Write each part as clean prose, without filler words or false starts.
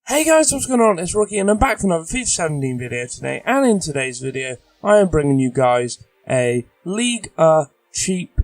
Hey guys, what's going on? It's Rookie and I'm back for another FIFA 17 video today, and in today's video I am bringing you guys a League cheap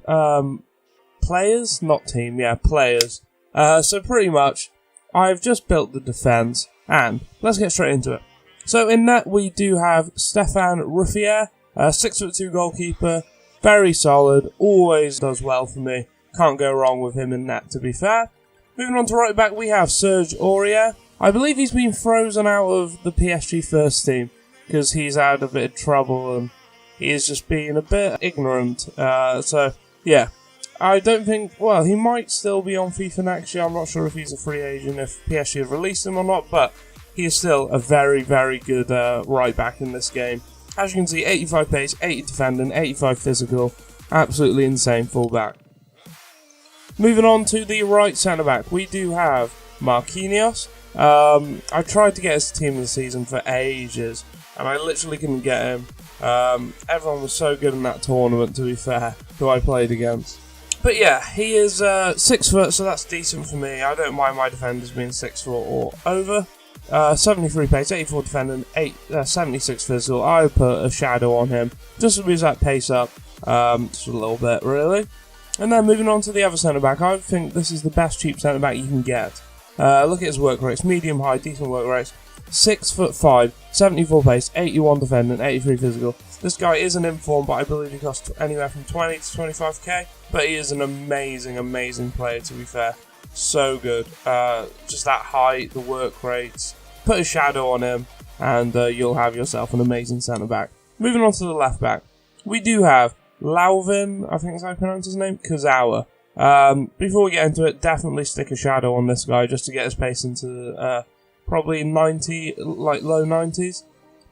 players, not team, yeah, players. So pretty much I've just built the defence and let's get straight into it. So in net we do have Stefan Ruffier, 6'2" goalkeeper, very solid, always does well for me, can't go wrong with him in net to be fair. Moving on to right back we have Serge Aurier. I believe he's been frozen out of the PSG first team because he's had a bit of trouble and he is just being a bit ignorant. So, yeah. I don't think, well, he might still be on FIFA next year. I'm not sure if he's a free agent, if PSG have released him or not, but he is still a very, very good right back in this game. As you can see, 85 pace, 80 defending, 85 physical. Absolutely insane fullback. Moving on to the right centre back, we do have Marquinhos. I tried to get his team of the season for ages, and I literally couldn't get him. Everyone was so good in that tournament, to be fair, who I played against. But yeah, he is 6 foot, so that's decent for me. I don't mind my defenders being 6 foot or over. 73 pace, 84 defending, 76 physical. I would put a shadow on him, just to boost that pace up, just a little bit, really. And then moving on to the other centre back, I think this is the best cheap centre back you can get. Look at his work rates, medium high, decent work rates, 6'5", 74 pace, 81 defending, 83 physical. This guy is an inform, but I believe he costs anywhere from 20 to 25k. But he is an amazing, amazing player, to be fair. So good. Just that height, the work rates. Put a shadow on him, and you'll have yourself an amazing centre back. Moving on to the left back, we do have Lauvin, I think that's how I pronounce his name, Kurzawa. Before we get into it, definitely stick a shadow on this guy just to get his pace into probably 90, like low 90s.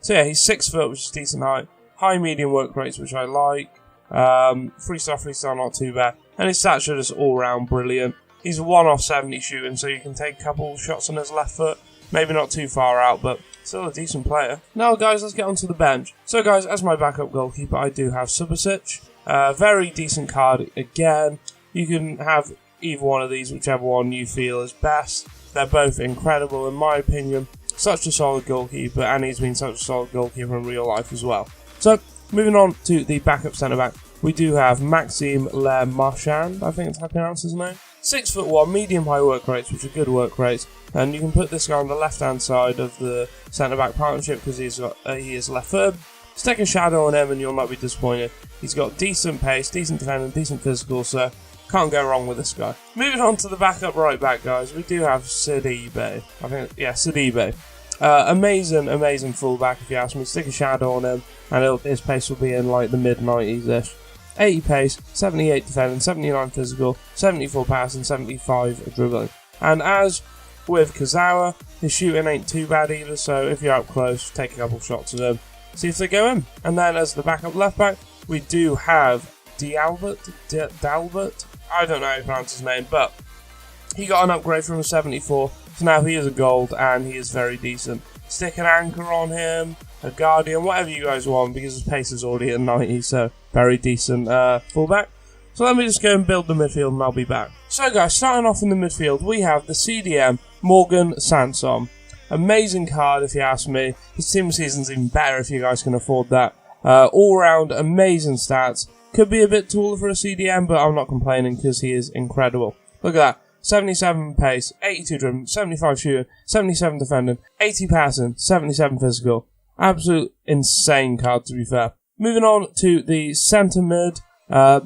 So yeah, he's 6 foot, which is decent height. High medium work rates, which I like. Freestyle, not too bad. And his stats are just all round brilliant. He's 1 off 70 shooting, so you can take a couple shots on his left foot. Maybe not too far out, but still a decent player. Now guys, let's get onto the bench. So guys, as my backup goalkeeper, I do have Subasic. Very decent card again. You can have either one of these, whichever one you feel is best. They're both incredible in my opinion. Such a solid goalkeeper, and he's been such a solid goalkeeper in real life as well. So, moving on to the backup centre-back, we do have Maxime Le Marchand, I think that's how I pronounce his name. 6'1", medium-high work rates, which are good work rates, and you can put this guy on the left-hand side of the centre-back partnership because he is left-footed. Stick a shadow on him and you'll not be disappointed. He's got decent pace, decent defending, decent physical, so can't go wrong with this guy. Moving on to the backup right back, guys, we do have Sidibe. Sidibe. Amazing fullback, if you ask me. Stick a shadow on him, and his pace will be in like the mid-90s-ish. 80 pace, 78 defending, 79 physical, 74 passing, 75 dribbling. And as with Kurzawa, his shooting ain't too bad either, so if you're up close, take a couple shots at him, see if they go in. And then as the backup left back, we do have Dalbert. I don't know how to pronounce his name, but he got an upgrade from a 74, so now he is a gold, and he is very decent. Stick an anchor on him, a guardian, whatever you guys want, because his pace is already at 90, so very decent fullback. So let me just go and build the midfield, and I'll be back. So guys, starting off in the midfield, we have the CDM, Morgan Sanson. Amazing card, if you ask me. His team season's even better if you guys can afford that. All-round, amazing stats. Could be a bit taller for a CDM, but I'm not complaining because he is incredible. Look at that. 77 pace, 82 dribbling, 75 shooting, 77 defending, 80 passing, 77 physical. Absolute insane card, to be fair. Moving on to the centre mid,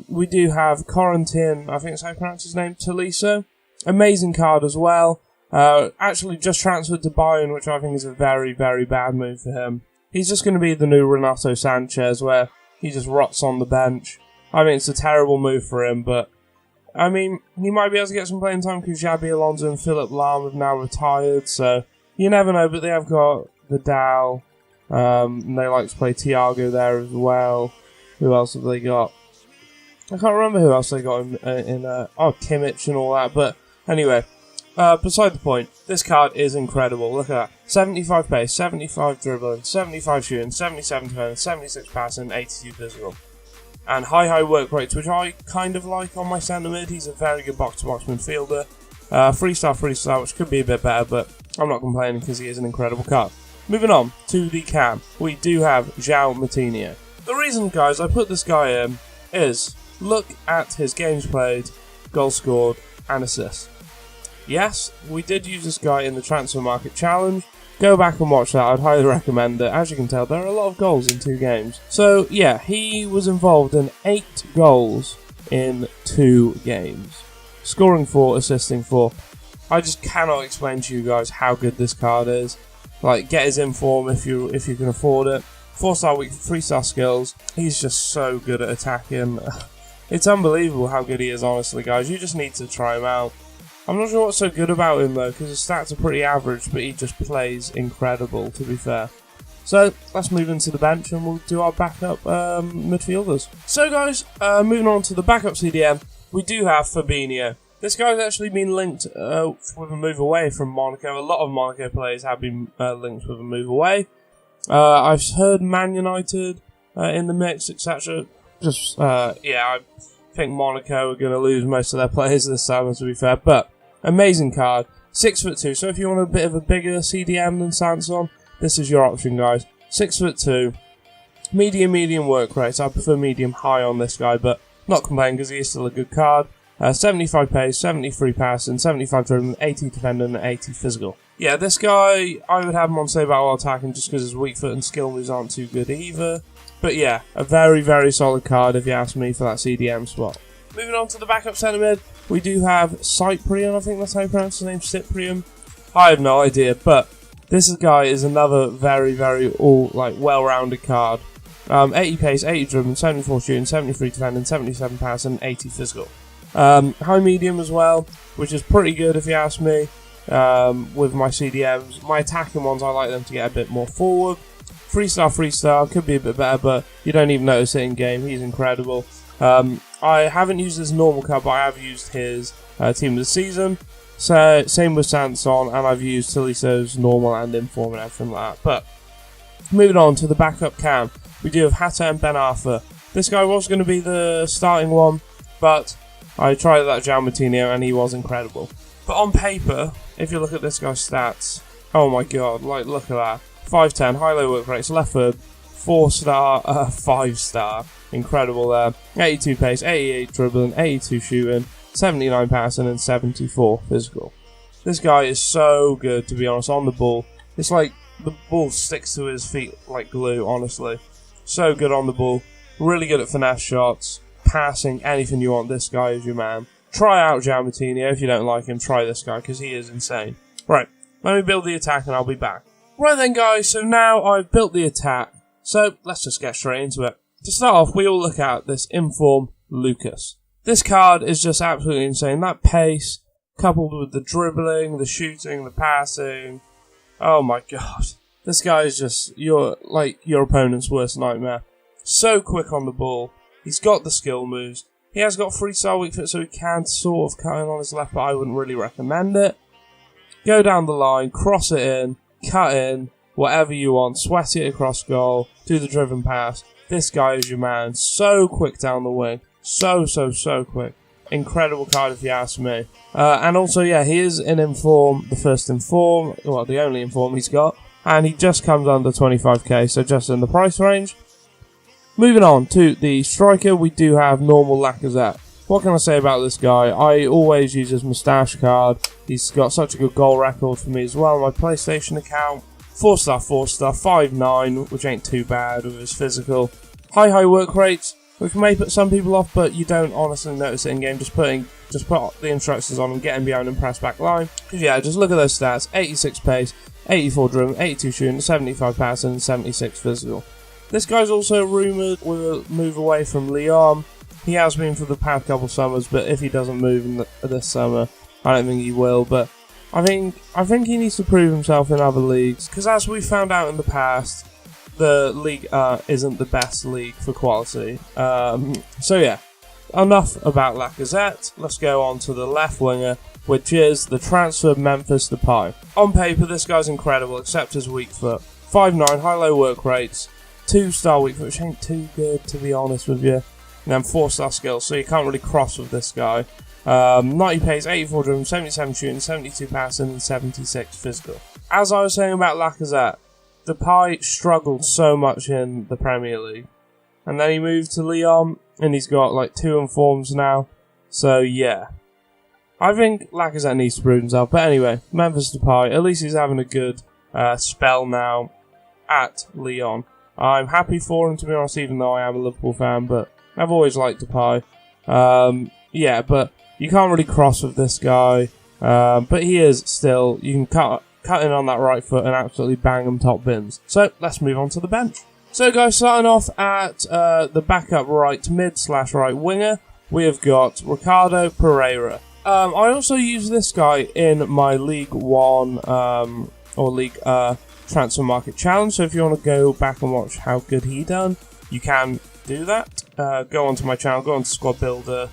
we do have Corentin, I think that's how you pronounce his name, Tolisso. Amazing card as well. Actually just transferred to Bayern, which I think is a very, very bad move for him. He's just going to be the new Renato Sanchez, where he just rots on the bench. I mean, it's a terrible move for him, but I mean, he might be able to get some playing time because Xabi Alonso and Philip Lahm have now retired, so you never know, but they have got Vidal, and they like to play Thiago there as well. Who else have they got? I can't remember who else they got in Kimmich and all that, but anyway, beside the point, this card is incredible. Look at that. 75 pace, 75 dribbling, 75 shooting, 77 defending, 76 passing, 82 physical. And high work rates, which I kind of like on my centre mid. He's a very good box-to-box midfielder. Freestyle, which could be a bit better, but I'm not complaining because he is an incredible card. Moving on to the cam, we do have João Moutinho. The reason, guys, I put this guy in is look at his games played, goals scored, and assists. Yes, we did use this guy in the transfer market challenge. Go back and watch that, I'd highly recommend it. As you can tell, there are a lot of goals in 2 games. So yeah, he was involved in 8 goals in 2 games. Scoring 4, assisting 4. I just cannot explain to you guys how good this card is. Like, get his inform if you can afford it. 4-star weak, 3-star skills. He's just so good at attacking. It's unbelievable how good he is, honestly, guys. You just need to try him out. I'm not sure what's so good about him, though, because his stats are pretty average, but he just plays incredible, to be fair. So, let's move into the bench, and we'll do our backup midfielders. So, guys, moving on to the backup CDM, we do have Fabinho. This guy's actually been linked with a move away from Monaco. A lot of Monaco players have been linked with a move away. I've heard Man United in the mix, etc. I think Monaco are going to lose most of their players this summer, to be fair. But, amazing card. 6'2", so if you want a bit of a bigger CDM than Sanson, this is your option, guys. 6'2", medium work rate. I prefer medium high on this guy, but not complaining because he is still a good card. 75 pace, 73 passing, 75 dribbling, 80 defending, and 80 physical. Yeah, this guy, I would have him on save out while attacking just because his weak foot and skill moves aren't too good either. But yeah, a very solid card if you ask me for that CDM spot. Moving on to the backup centre mid, we do have Cyprian, I think that's how you pronounce his name, Cyprian. I have no idea, but this guy is another very well-rounded card. 80 pace, 80 dribbling, 74 shooting, 73 defending, 77 passing, 80 physical. High medium as well, which is pretty good if you ask me, with my CDMs. My attacking ones, I like them to get a bit more forward. 3-star, could be a bit better, but you don't even notice it in game. He's incredible. I haven't used his normal card, but I have used his team of the season. So, same with Sanson, and I've used Toliso's normal and inform and everything like that. But, moving on to the backup cam, we do have Hatta and Ben Arthur. This guy was going to be the starting one, but I tried that João Moutinho and he was incredible. But on paper, if you look at this guy's stats, oh my god, like look at that. 5'10", high-low work rates, left foot, 4-star, 5-star, incredible there. 82 pace, 88 dribbling, 82 shooting, 79 passing and 74 physical. This guy is so good, to be honest, on the ball. It's like the ball sticks to his feet like glue, honestly. So good on the ball, really good at finesse shots. Passing, anything you want, this guy is your man. Try out João Moutinho. If you don't like him, try this guy, because he is insane. Right, let me build the attack and I'll be back. Right then, guys, so now I've built the attack, so let's just get straight into it. To start off, we all look at this inform Lucas. This card is just absolutely insane. That pace, coupled with the dribbling, the shooting, the passing, oh my god. This guy is just your opponent's worst nightmare. So quick on the ball. He's got the skill moves. He has got 3-star weak foot, so he can sort of cut in on his left, but I wouldn't really recommend it. Go down the line, cross it in, cut in, whatever you want, sweat it across goal, do the driven pass. This guy is your man. So quick down the wing. So quick. Incredible card if you ask me. And also, yeah, he is in inform, the first inform, well, the only inform he's got. And he just comes under 25k, so just in the price range. Moving on to the striker, we do have normal Lacazette. What can I say about this guy? I always use his moustache card. He's got such a good goal record for me as well on my PlayStation account. 4-star, 5'9", which ain't too bad with his physical. High work rates, which may put some people off, but you don't honestly notice it in game. Just put the instructions on and get him behind and press back line. Yeah, just look at those stats. 86 pace, 84 dribbling, 82 shooting, 75 passing, and 76 physical. This guy's also rumoured with a move away from Lyon. He has been for the past couple summers, but if he doesn't move this summer, I don't think he will. But I think he needs to prove himself in other leagues, because as we found out in the past, the Ligue isn't the best league for quality. So yeah, enough about Lacazette. Let's go on to the left winger, which is the transfer Memphis Depay. On paper, this guy's incredible, except his weak foot. 5'9", high-low work rates, 2-star weak foot, which ain't too good, to be honest with you. And then 4-star skills, so you can't really cross with this guy. 90 pace, 84 dribbling, 77 shooting, 72 passing, and 76 physical. As I was saying about Lacazette, Depay struggled so much in the Premier League. And then he moved to Lyon, and he's got like 2 informs now. So yeah. I think Lacazette needs to prove himself. But anyway, Memphis Depay, at least he's having a good spell now at Lyon. I'm happy for him, to be honest, even though I am a Liverpool fan, but I've always liked Depay. Yeah, but you can't really cross with this guy. But he is still, you can cut in on that right foot and absolutely bang him top bins. So let's move on to the bench. So guys, starting off at the backup right mid/right winger, we have got Ricardo Pereira. I also use this guy in my League 1 or League Transfer Market Challenge, so if you want to go back and watch how good he done, you can do that. Go onto my channel, go on to Squad Builder,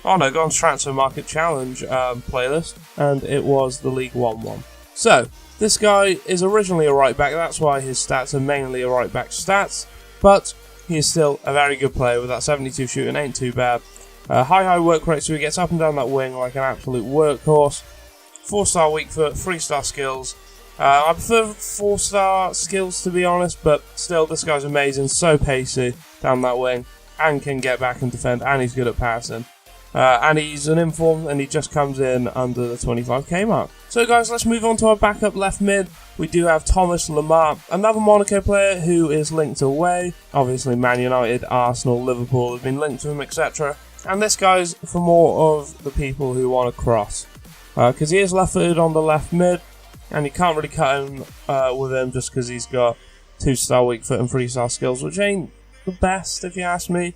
go on to Transfer Market Challenge playlist, and it was the League 1 one. So, this guy is originally a right back, that's why his stats are mainly a right back stats, but he is still a very good player with that 72 shooting, ain't too bad. High work rate, so he gets up and down that wing like an absolute workhorse. 4-star weak foot, 3-star skills. I prefer 4-star skills, to be honest, but still, this guy's amazing, so pacey down that wing, and can get back and defend, and he's good at passing. And he's an inform, and he just comes in under the 25k mark. So guys, let's move on to our backup left mid. We do have Thomas Lemar, another Monaco player who is linked away. Obviously Man United, Arsenal, Liverpool have been linked to him, etc. And this guy's for more of the people who want to cross. Because he is left-footed on the left mid, and you can't really cut him with him just because he's got 2-star weak foot and 3-star skills, which ain't the best if you ask me.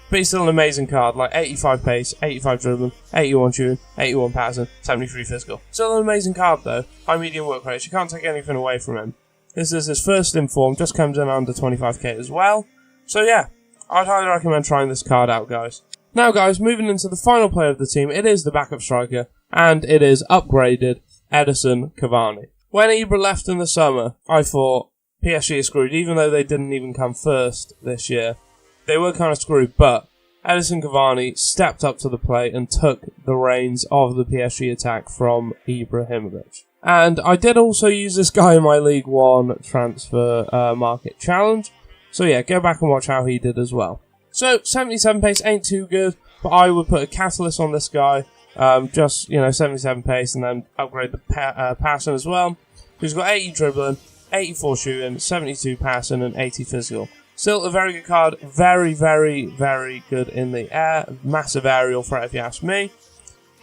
But he's still an amazing card, like 85 pace, 85 dribbling, 81 shooting, 81 passing, 73 physical. Still an amazing card though, high medium work rate, you can't take anything away from him. This is his first inform, just comes in under 25k as well. So yeah, I'd highly recommend trying this card out, guys. Now guys, moving into the final player of the team, it is the backup striker, and it is upgraded Edinson Cavani. When Ibra left in the summer, I thought PSG is screwed, even though they didn't even come first this year. They were kind of screwed, but Edinson Cavani stepped up to the plate and took the reins of the PSG attack from Ibrahimovic. And I did also use this guy in my League 1 Transfer Market Challenge. So yeah, go back and watch how he did as well. So, 77 pace ain't too good, but I would put a catalyst on this guy. Just, 77 pace and then upgrade the passing as well. He's got 80 dribbling, 84 shooting, 72 passing, and 80 physical. Still a very good card, very, very, very good in the air. Massive aerial threat if you ask me.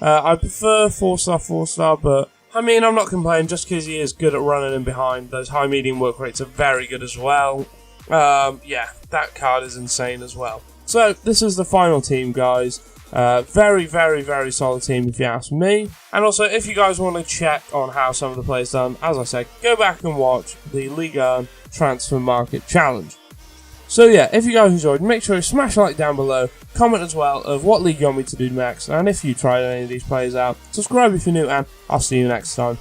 I prefer 4-star, but I mean, I'm not complaining just because he is good at running in behind. Those high medium work rates are very good as well. Yeah, that card is insane as well. So, this is the final team, guys. Very, very, very solid team if you ask me. And also, if you guys want to check on how some of the players done, as I said, go back and watch the Ligue Transfer Market Challenge. So yeah, if you guys enjoyed, make sure you smash a like down below, comment as well of what league you want me to do next, and if you tried any of these players out, subscribe if you're new, and I'll see you next time.